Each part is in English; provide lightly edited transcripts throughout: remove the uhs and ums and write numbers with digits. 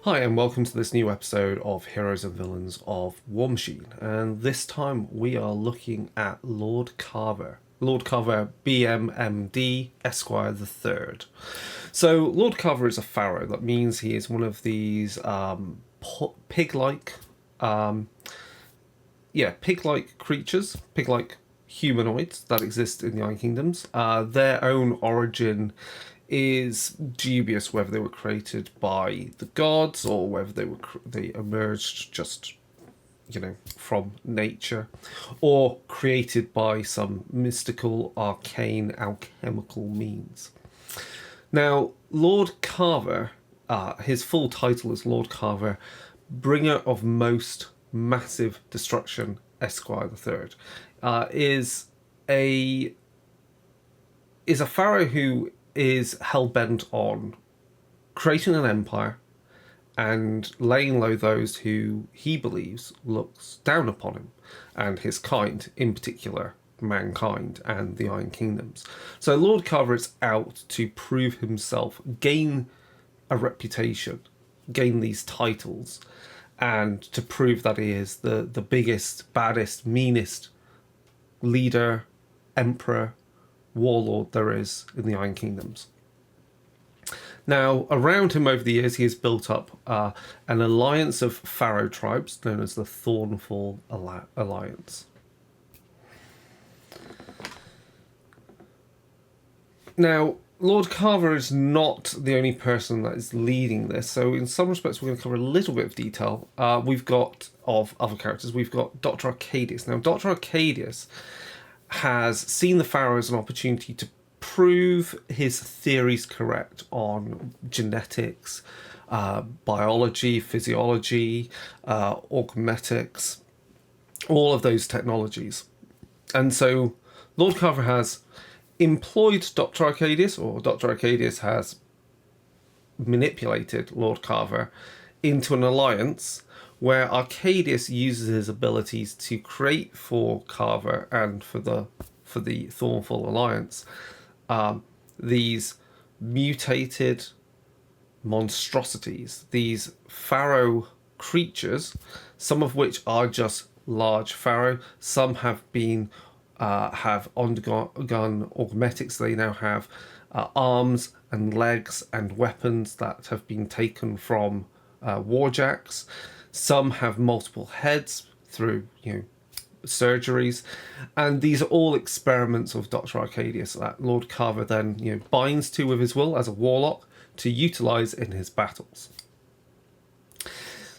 Hi, and welcome to this new episode of Heroes and Villains of Warmachine. And this time we are looking at Lord Carver. Lord Carver, BMMD, Esquire the Third. So, Lord Carver is a pharaoh. That means he is one of these pig-like, pig-like creatures, pig-like humanoids that exist in the Iron Kingdoms. Their own origin is dubious, whether they were created by the gods or whether they emerged just from nature, or created by some mystical, arcane, alchemical means. Now, Lord Carver, his full title is Lord Carver, Bringer of Most Massive Destruction, Esquire the Third, is a pharaoh who is hell-bent on creating an empire and laying low those who he believes looks down upon him and his kind, in particular mankind and the Iron Kingdoms. So Lord Carver is out to prove himself, gain a reputation, gain these titles, and to prove that he is the biggest, baddest, meanest leader, emperor, warlord there is in the Iron Kingdoms. Now, around him over the years, he has built up an alliance of pharaoh tribes known as the Thornfall Alliance. Now, Lord Carver is not the only person that is leading this, so in some respects we're going to cover a little bit of detail. We've got, of other characters, we've got Dr. Arcadius. Now, Dr. Arcadius has seen the pharaoh as an opportunity to prove his theories correct on genetics, biology, physiology, augmetics, all of those technologies. And so Lord Carver has employed Dr. Arcadius, or Dr. Arcadius has manipulated Lord Carver into an alliance where Arcadius uses his abilities to create for Carver and for the Thornfall Alliance these mutated monstrosities, these pharaoh creatures, some of which are just large pharaoh, some have undergone augmetics. They now have arms and legs and weapons that have been taken from warjacks. Some have multiple heads through, surgeries, and these are all experiments of Dr. Arcadius that Lord Carver then, binds to with his will as a warlock to utilize in his battles.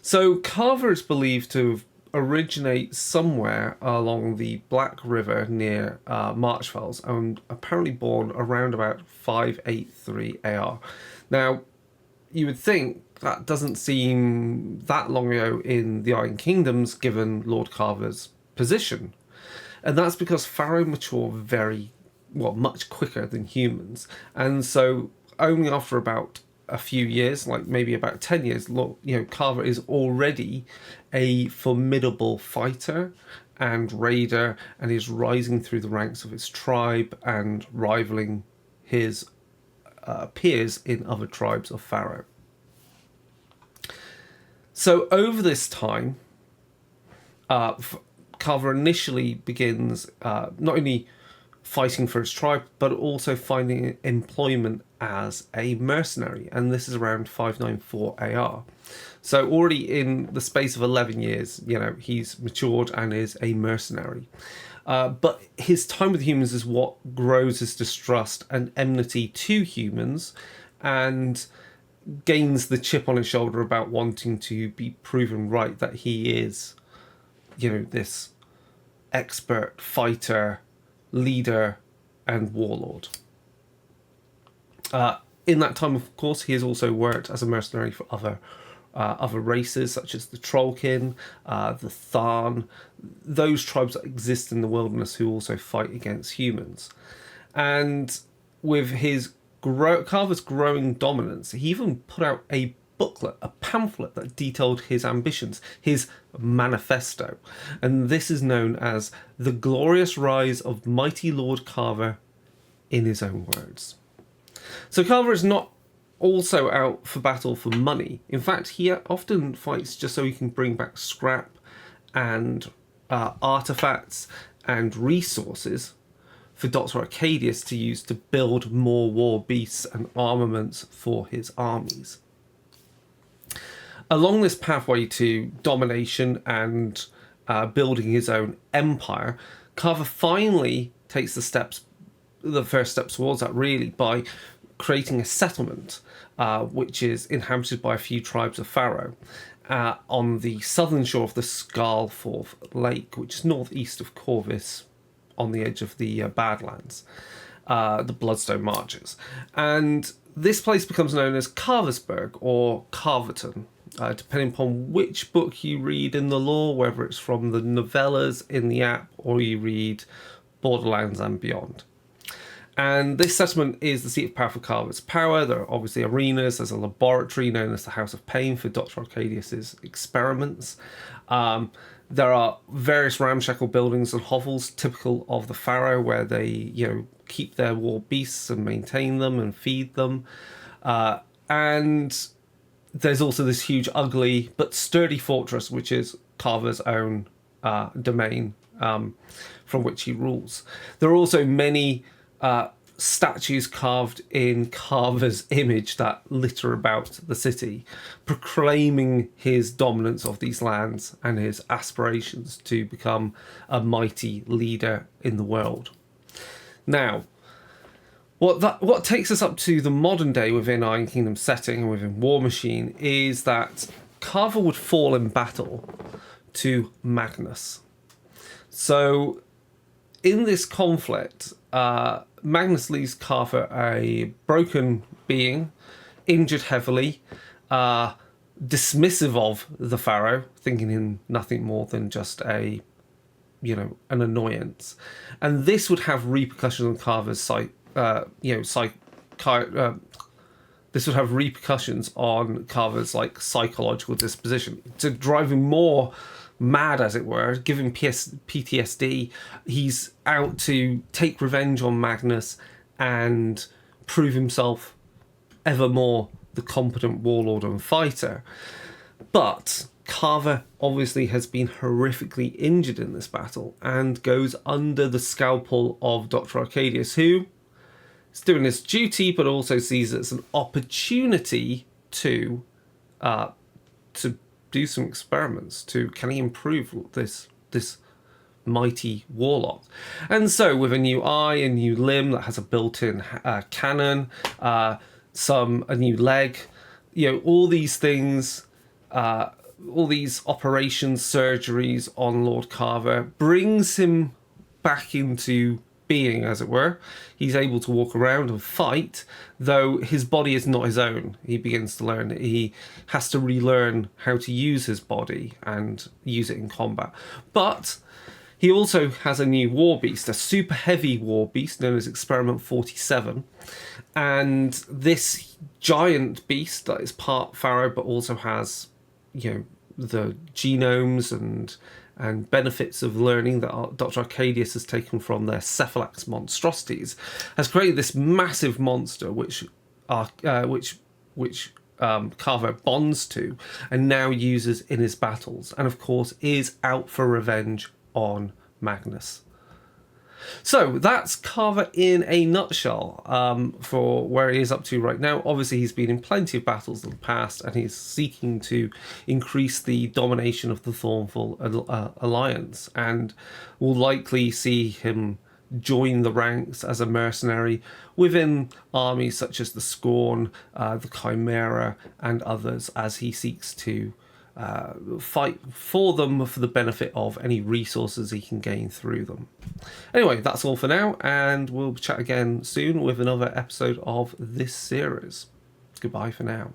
So Carver is believed to originate somewhere along the Black River near Marchfells, and apparently born around about 583 AR. Now, you would think that doesn't seem that long ago in the Iron Kingdoms, given Lord Carver's position. And that's because pharaoh mature much quicker than humans. And so only after about a few years, like maybe about 10 years, Carver is already a formidable fighter and raider, and is rising through the ranks of his tribe and rivaling his peers in other tribes of pharaoh. So over this time, Carver initially begins not only fighting for his tribe, but also finding employment as a mercenary, and this is around 594 AR. So already in the space of 11 years, he's matured and is a mercenary. But his time with humans is what grows his distrust and enmity to humans, and gains the chip on his shoulder about wanting to be proven right that he is, this expert fighter, leader, and warlord. In that time, of course, he has also worked as a mercenary for other races, such as the Trollkin, the Tharn, those tribes that exist in the wilderness who also fight against humans. And with his Carver's growing dominance, he even put out a booklet, a pamphlet that detailed his ambitions, his manifesto. And this is known as The Glorious Rise of Mighty Lord Carver, in his own words. So Carver is not also out for battle for money. In fact, he often fights just so he can bring back scrap and artifacts and resources for Dr. Arcadius to use to build more war beasts and armaments for his armies. Along this pathway to domination and building his own empire, Carver finally takes the first steps towards that, really, by creating a settlement which is inhabited by a few tribes of Pharaoh on the southern shore of the Skalforth Lake, which is northeast of Corvus, on the edge of the Badlands, the Bloodstone Marches. And this place becomes known as Carversburg or Carverton, depending upon which book you read in the lore, whether it's from the novellas in the app or you read Borderlands and Beyond. And this settlement is the seat of power for Carver's power. There are obviously arenas. There's a laboratory known as the House of Pain for Dr. Arcadius's experiments. There are various ramshackle buildings and hovels typical of the Pharaoh, where they, keep their war beasts and maintain them and feed them. And there's also this huge, ugly but sturdy fortress, which is Carver's own domain, from which he rules. There are also many statues carved in Carver's image that litter about the city, proclaiming his dominance of these lands and his aspirations to become a mighty leader in the world. Now, what takes us up to the modern day within Iron Kingdom setting and within Warmachine is that Carver would fall in battle to Magnus. So in this conflict, Magnus leaves Carver a broken being, injured heavily, dismissive of the Pharaoh, thinking him nothing more than just an annoyance. And this would have repercussions on Carver's this would have repercussions on Carver's psychological disposition, to drive him more mad, as it were, give him PTSD. He's out to take revenge on Magnus and prove himself ever more the competent warlord and fighter. But Carver obviously has been horrifically injured in this battle and goes under the scalpel of Dr. Arcadius, who is doing his duty but also sees it as an opportunity to do some experiments to can he improve this mighty warlock. And so with a new eye, a new limb that has a built-in cannon, a new leg, all these things, all these operations, surgeries on Lord Carver brings him back into being, as it were. He's able to walk around and fight, though his body is not his own. He begins to learn that he has to relearn how to use his body and use it in combat. But he also has a new war beast, a super heavy war beast known as Experiment 47. And this giant beast that is part Pharaoh but also has, the genomes and benefits of learning that Dr. Arcadius has taken from their Cephalax monstrosities, has created this massive monster which Carver bonds to and now uses in his battles, and of course is out for revenge on Magnus. So that's Carver in a nutshell, for where he is up to right now. Obviously, he's been in plenty of battles in the past, and he's seeking to increase the domination of the Thornfall Alliance, and will likely see him join the ranks as a mercenary within armies such as the Scorn, the Chimera, and others, as he seeks to fight for them for the benefit of any resources he can gain through them. Anyway, that's all for now, and we'll chat again soon with another episode of this series. Goodbye for now.